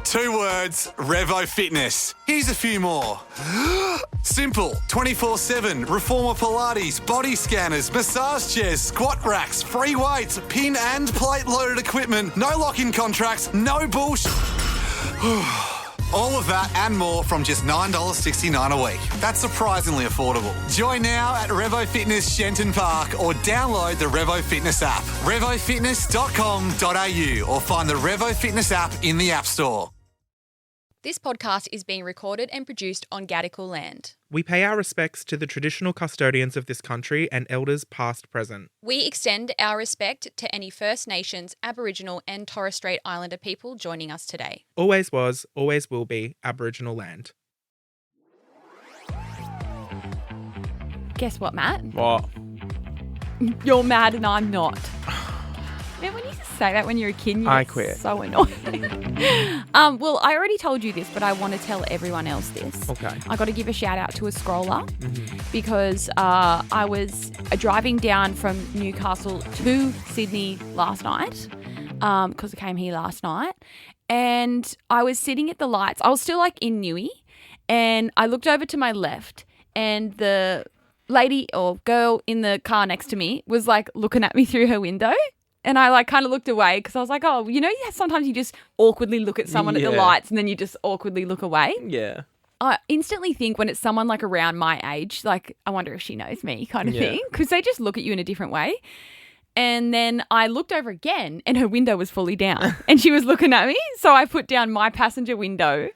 2 words, Revo Fitness. Here's a few more. Simple, 24/7, reformer Pilates, body scanners, massage chairs, squat racks, free weights, pin and plate loaded equipment, no lock-in contracts, no bullshit. All of that and more from just $9.69 a week. That's surprisingly affordable. Join now at Revo Fitness Shenton Park or download the Revo Fitness app. RevoFitness.com.au or find the Revo Fitness app in the App Store. This podcast is being recorded and produced on Gadigal land. We pay our respects to the traditional custodians of this country and elders past, present. We extend our respect to any First Nations, Aboriginal and Torres Strait Islander people joining us today. Always was, always will be Aboriginal land. Guess what, Matt? What? You're mad and I'm not. Man, when you say that when you're a kid, I quit. So annoying. Well, I already told you this, but I want to tell everyone else this. Okay. I got to give a shout out to a scroller because I was driving down from Newcastle to Sydney last night because I came here last night, and I was sitting at the lights. I was still like in Newey, and I looked over to my left, and the lady or girl in the car next to me was like looking at me through her window. And I like kind of looked away because I was like, oh, you know, sometimes you just awkwardly look at someone at the lights and then you just awkwardly look away. Yeah. I instantly think when it's someone like around my age, like I wonder if she knows me kind of thing, because they just look at you in a different way. And then I looked over again and her window was fully down and she was looking at me. So I put down my passenger window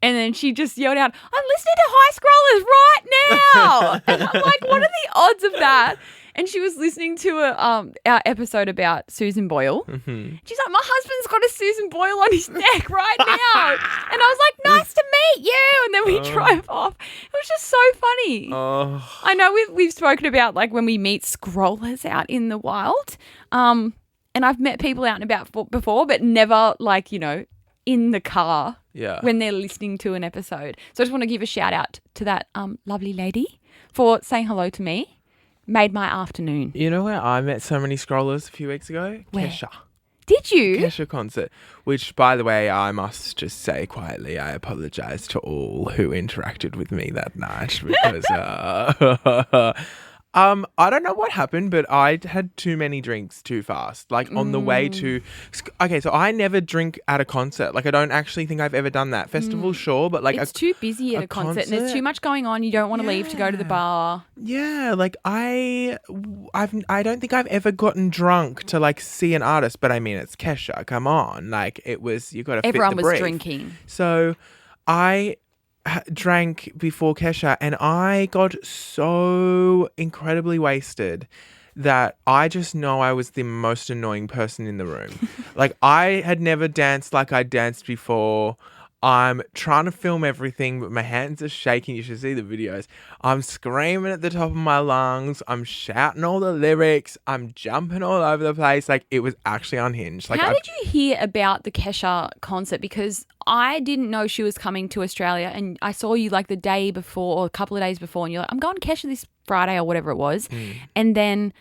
and then she just yelled out, I'm listening to High Scrollers right now. And I'm like, what are the odds of that? And she was listening to our episode about Susan Boyle. Mm-hmm. She's like, my husband's got a Susan Boyle on his neck right now. And I was like, nice to meet you. And then we drove off. It was just so funny. I know we've spoken about like when we meet scrollers out in the wild. And I've met people out and about before, but never like, you know, in the car when they're listening to an episode. So I just want to give a shout out to that lovely lady for saying hello to me. Made my afternoon. You know where I met so many scrollers a few weeks ago? Where? Kesha. Did you? Kesha concert, which, by the way, I must just say quietly, I apologise to all who interacted with me that night because I don't know what happened, but I had too many drinks too fast. Like on the way to... Okay, so I never drink at a concert. Like I don't actually think I've ever done that. Festival, sure, but like... It's too busy at a concert and there's too much going on. You don't want to leave to go to the bar. Yeah, like I don't think I've ever gotten drunk to like see an artist, but I mean, it's Kesha. Come on. Like it was... You got to fit the brief. Everyone was drinking. So I... drank before Kesha and I got so incredibly wasted that I just know I was the most annoying person in the room. Like I had never danced like I danced before. I'm trying to film everything, but my hands are shaking. You should see the videos. I'm screaming at the top of my lungs. I'm shouting all the lyrics. I'm jumping all over the place. Like, it was actually unhinged. Like, how did you hear about the Kesha concert? Because I didn't know she was coming to Australia, and I saw you like the day before or a couple of days before, and you're like, I'm going to Kesha this Friday or whatever it was. And then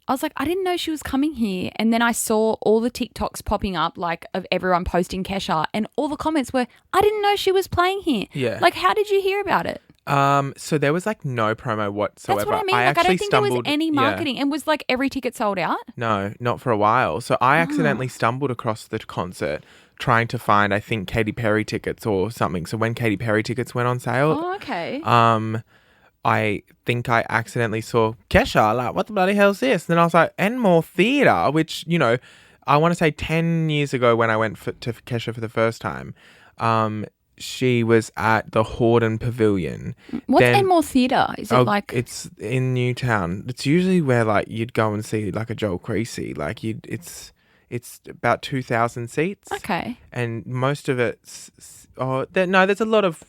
I was like, I didn't know she was coming here. And then I saw all the TikToks popping up, like, of everyone posting Kesha, and all the comments were, I didn't know she was playing here. Yeah. Like, how did you hear about it? So there was like no promo whatsoever. That's what I mean. Like, I don't think there was any marketing. And was like every ticket sold out? No, not for a while. So I accidentally stumbled across the concert trying to find, I think, Katy Perry tickets or something. So when Katy Perry tickets went on sale. Oh, okay. I think I accidentally saw Kesha, like, what the bloody hell is this? And then I was like, Enmore Theatre, which, you know, I want to say 10 years ago when I went to Kesha for the first time, she was at the Hordern Pavilion. What's Enmore Theatre? Is it like... It's in Newtown. It's usually where, like, you'd go and see, like, a Joel Creasy. Like, it's about 2,000 seats. Okay. And most of it's... there's a lot of...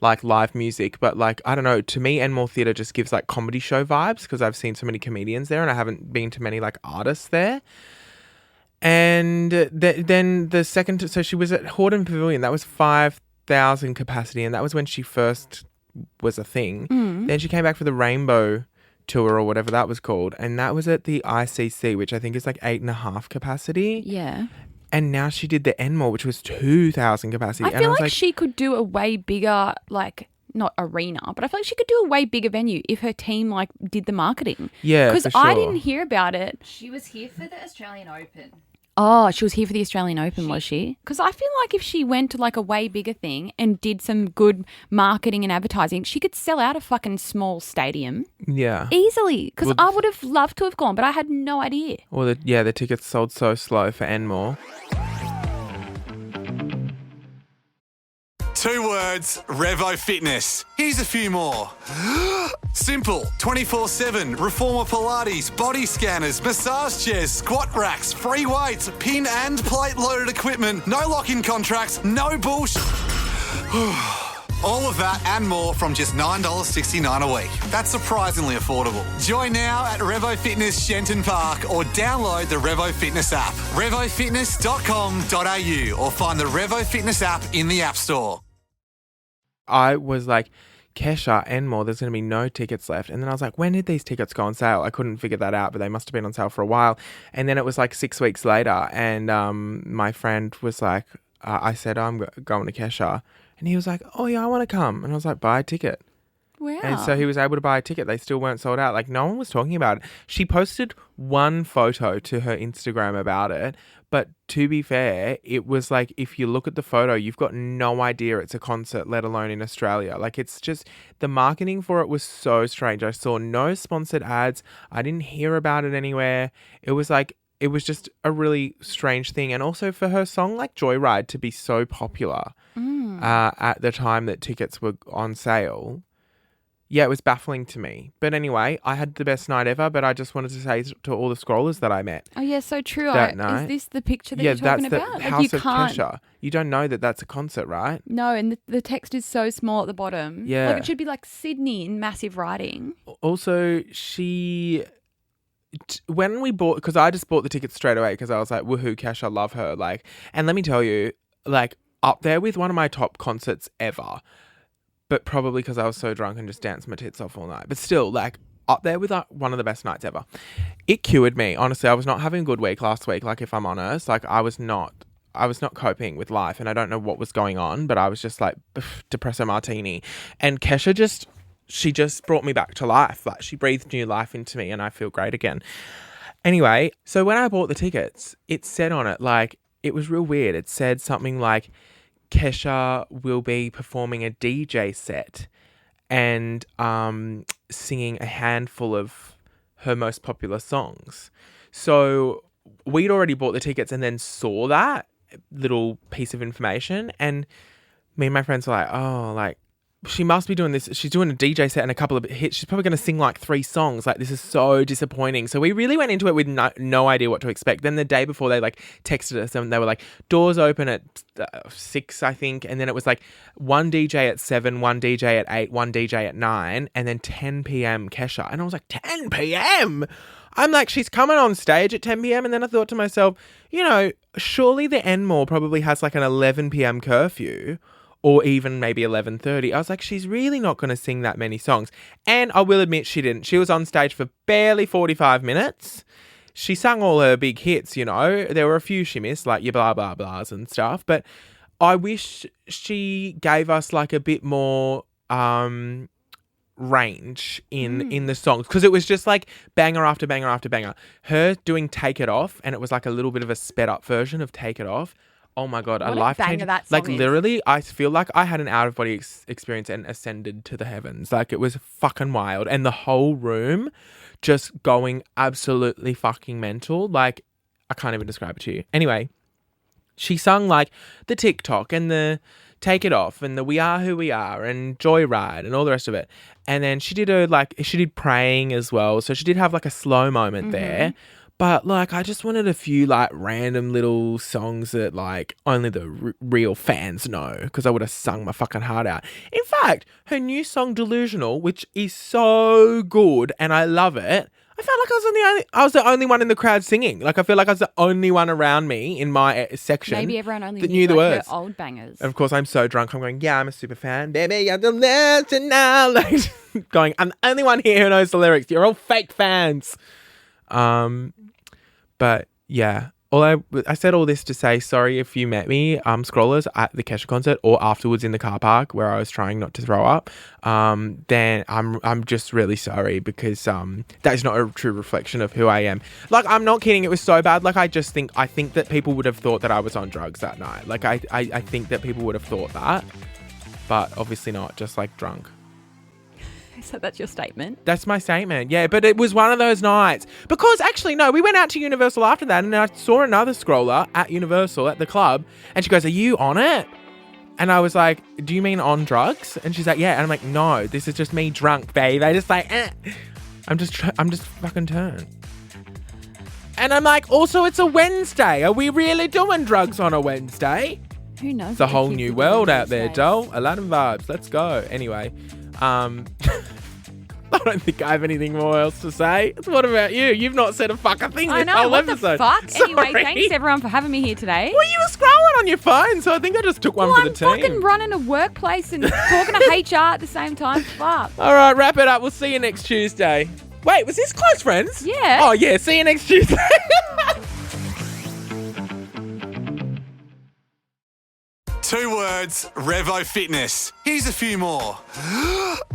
like live music, but like, I don't know, to me Enmore Theatre just gives like comedy show vibes because I've seen so many comedians there and I haven't been to many like artists there. And then the second, so she was at Hordern Pavilion, that was 5,000 capacity, and that was when she first was a thing. Then she came back for the Rainbow Tour or whatever that was called, and that was at the ICC, which I think is like 8.5 capacity. Yeah. And now she did the Enmore, which was 2,000 capacity. I and feel was like she could do a way bigger, like, not arena, but I feel like she could do a way bigger venue if her team, like, did the marketing. Yeah, Because for I sure. didn't hear about it. She was here for the Australian Open. Oh, she was here for the Australian Open, was she? Because I feel like if she went to, like, a way bigger thing and did some good marketing and advertising, she could sell out a fucking small stadium Yeah. easily. Because Well, I would have loved to have gone, but I had no idea. Well, the tickets sold so slow for Enmore. 2 words, Revo Fitness. Here's a few more. Simple, 24/7, reformer Pilates, body scanners, massage chairs, squat racks, free weights, pin and plate loaded equipment, no lock-in contracts, no bullshit. All of that and more from just $9.69 a week. That's surprisingly affordable. Join now at Revo Fitness Shenton Park or download the Revo Fitness app. RevoFitness.com.au or find the Revo Fitness app in the App Store. I was like, Kesha, Enmore, there's going to be no tickets left. And then I was like, when did these tickets go on sale? I couldn't figure that out, but they must have been on sale for a while. And then it was like 6 weeks later, and my friend was like, I said, I'm going to Kesha. And he was like, oh, yeah, I want to come. And I was like, buy a ticket. Wow. And so he was able to buy a ticket. They still weren't sold out. Like, no one was talking about it. She posted one photo to her Instagram about it. But to be fair, it was like, if you look at the photo, you've got no idea it's a concert, let alone in Australia. Like, it's just, the marketing for it was so strange. I saw no sponsored ads. I didn't hear about it anywhere. It was like, it was just a really strange thing. And also for her song, like Joyride, to be so popular at the time that tickets were on sale. Yeah, it was baffling to me. But anyway, I had the best night ever, but I just wanted to say to all the scrollers that I met. Oh, yeah, so true. That Is night. this the picture that Yeah, you're talking that's the about? House you of can't. Kesha. You don't know that that's a concert, right? No, and the text is so small at the bottom. Yeah. Like, it should be like Sydney in massive writing. Also, when we bought, because I just bought the tickets straight away because I was like, woohoo, Kesha, love her. Like, and let me tell you, like, up there with one of my top concerts ever. But probably because I was so drunk and just danced my tits off all night. But still, like, up there with one of the best nights ever. It cured me. Honestly, I was not having a good week last week. Like, if I'm honest, like, I was not coping with life, and I don't know what was going on, but I was just like, depresso martini. And Kesha she just brought me back to life. Like, she breathed new life into me, and I feel great again. Anyway, so when I bought the tickets, it said on it, like, it was real weird. It said something like, Kesha will be performing a DJ set and singing a handful of her most popular songs. So we'd already bought the tickets and then saw that little piece of information, and me and my friends were like, oh, like, she must be doing this. She's doing a DJ set and a couple of hits. She's probably going to sing like 3 songs. Like, this is so disappointing. So we really went into it with no idea what to expect. Then the day before, they like texted us and they were like, doors open at 6, I think. And then it was like 1 DJ at 7, 1 DJ at 8, 1 DJ at 9, and then 10 p.m. Kesha. And I was like, 10 p.m.? I'm like, she's coming on stage at 10 p.m. And then I thought to myself, you know, surely the Enmore probably has like an 11 p.m. curfew. Or even maybe 11:30. I was like, she's really not going to sing that many songs. And I will admit she didn't. She was on stage for barely 45 minutes. She sang all her big hits, you know. There were a few she missed, like your blah, blah, blahs and stuff. But I wish she gave us like a bit more range in the songs. Because it was just like banger after banger after banger. Her doing Take It Off, and it was like a little bit of a sped up version of Take It Off. Oh my God, What a a life banger changer. that song Like, is. literally, I feel like I had an out of body experience and ascended to the heavens. Like, it was fucking wild. And the whole room just going absolutely fucking mental. Like, I can't even describe it to you. Anyway, she sung like the TikTok and the Take It Off and the We Are Who We Are and Joyride and all the rest of it. And then she did praying as well. So she did have like a slow moment there. But, like, I just wanted a few, like, random little songs that, like, only the real fans know, because I would have sung my fucking heart out. In fact, her new song, Delusional, which is so good, and I love it, I felt like I was the only one in the crowd singing. Like, I feel like I was the only one around me in my section. Maybe everyone only that knew the like, words. her old bangers. And of course, I'm so drunk. I'm going, yeah, I'm a super fan. Baby, I'm the legend now. Like, going, I'm the only one here who knows the lyrics. You're all fake fans. But yeah, I said all this to say sorry if you met me, scrollers, at the Kesha concert or afterwards in the car park where I was trying not to throw up. Then I'm just really sorry because that is not a true reflection of who I am. Like, I'm not kidding. It was so bad. Like, I think that people would have thought that I was on drugs that night. Like, I think that people would have thought that, but obviously not. Just like drunk. So that's your statement? That's my statement, yeah. But it was one of those nights. Because actually, no, we went out to Universal after that and I saw another scroller at Universal at the club and she goes, "Are you on it?" And I was like, "Do you mean on drugs?" And she's like, "Yeah." And I'm like, "No, this is just me drunk, babe. I just like, I'm just fucking turned." And I'm like, also, it's a Wednesday. Are we really doing drugs on a Wednesday? Who knows? It's a whole new world out there, doll. Aladdin vibes. Let's go. Anyway, I don't think I have anything more else to say. What about you? You've not said a fucking thing this whole what episode. the fuck? Sorry. Anyway, thanks everyone for having me here today. Well, you were scrolling on your phone, so I think I just took one for the I'm team. fucking running a workplace and talking to HR at the same time. Fuck. All right, wrap it up. We'll see you next Tuesday. Wait, was this Close Friends? Yeah. Oh, yeah. See you next Tuesday. 2 words, Revo Fitness. Here's a few more.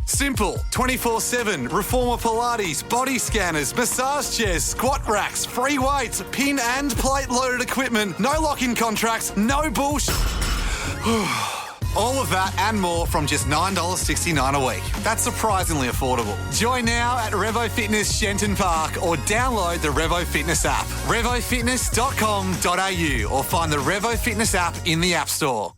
Simple, 24/7, reformer Pilates, body scanners, massage chairs, squat racks, free weights, pin and plate loaded equipment, no lock-in contracts, no bullshit. All of that and more from just $9.69 a week. That's surprisingly affordable. Join now at Revo Fitness Shenton Park or download the Revo Fitness app. RevoFitness.com.au or find the Revo Fitness app in the App Store.